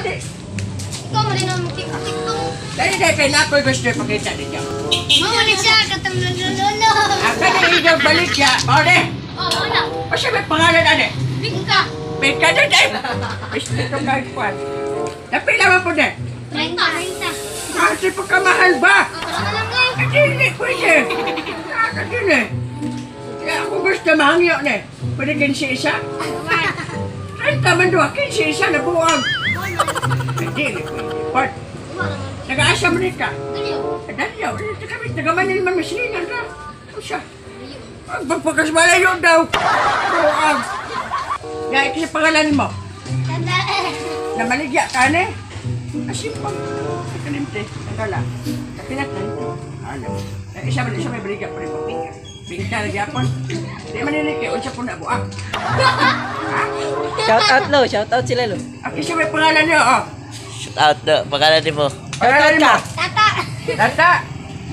di. Ikaw mo rin ang tiktok-tiktok. Dahil kay na ako'y gusto yung pakita ninyo. Mawala siya, katang lolo. Aka na inyong balik siya. O, di. Wala. O siya may pangalan, ane. Bingka. Pika na, di. Gusto itong kahit kwan. Napila mo po, di. 30. Kasi pagkamahal ba? Wala lang guys. Hindi, pwede. Kasi na. Kaya ako gusto mahangyo na. Pwede kinsi isa. Ay, taman doon. Kinsi isa na buwag. Hindi, Part, nag-aasa mo rin ka. Daliyaw. Tagamanin man masilingan ka. O siya. Pagpakas malayo daw. Buwag. Kaya kasi pangalan mo. Namaligya ka na. Asimpang. Kalimte. Nagala. Kapinak na ito. Alam. Isa may baliga pa rin mo. Bingka lagi ako. Di manilig kayo. Unsa po na buwag. Shout out lo, shout out sila lo. Aki siya may pangalan niyo, oh. Shout out na, pangalan mo. Pangalan mo. Tata. Tata.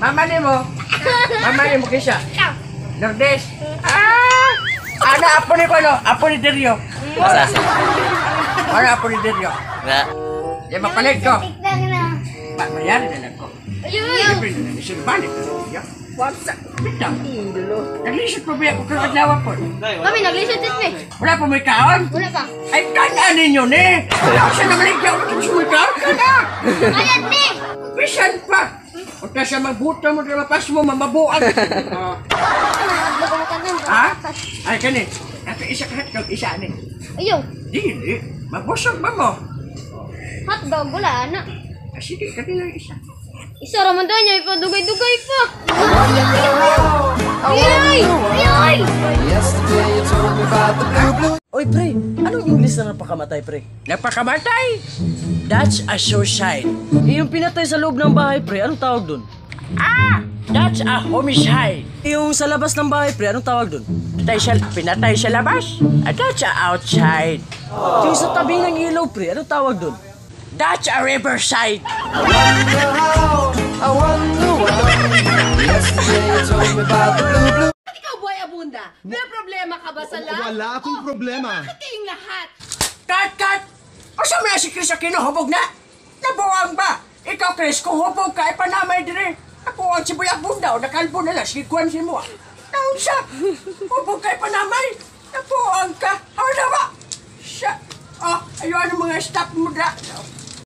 Mama ni mo. Mama ni mo kisya. Ikaw. Lourdes. Ana apo ni ko, no? Apo ni Derio. Asa? Ano apo ni Derio? Nga. Yung mapalit ko. Tiktok na. Mayari na lang ko. Ayun. Siyempre na lang. Isirbalik na lang. What's up? Bitang. Naglisod pa ba ako kung adlaw po? Kami nag-listen test me. Wala pa may kaon? Wala pa. Ay, kanaan ninyo, ne? Wala ko siya naman ikaw. Wala ko siya may kaon ka na. Ayan ni. Bisan pa. Huwag na siya magbuta mo na mapas mo, mamabuan. Ha? Ay, kani. Nato isa ka hotdog, isa ni. Ayun. Dili. Mabusog ba mo? Hotdog. Wala na. Sige, kanila isa. Isa raman doon niya. Ipadugay-dugay pa. Ayay! Ayay! Oy pre, anong English na napakamatay pre? Napakamatay. That's a suicide. Yung pinatay sa loob ng bahay pre, anong tawag dun? That's a homicide. Yung sa labas ng bahay pre, anong tawag dun? Pinatay sa labas. That's a outside. Yung sa tabi ng ilaw pre, anong tawag dun? That's a riverside. Ikaw, Boy Abunda, may problema ka ba sa lahat? Wala akong problema. Kating lahat. Kat! O sa mga si Chris Aquino, hubog na? Nabuwang ba? Ikaw, Chris, kung hubog ka, ipanamay din eh. Nabuwang si Boy Abunda o nakalbo na lang, sigikuan si mo. Naun siya, hubog ka, ipanamay. Nabuwang ka, ano ba? Siya, ayun ang mga staff mo na.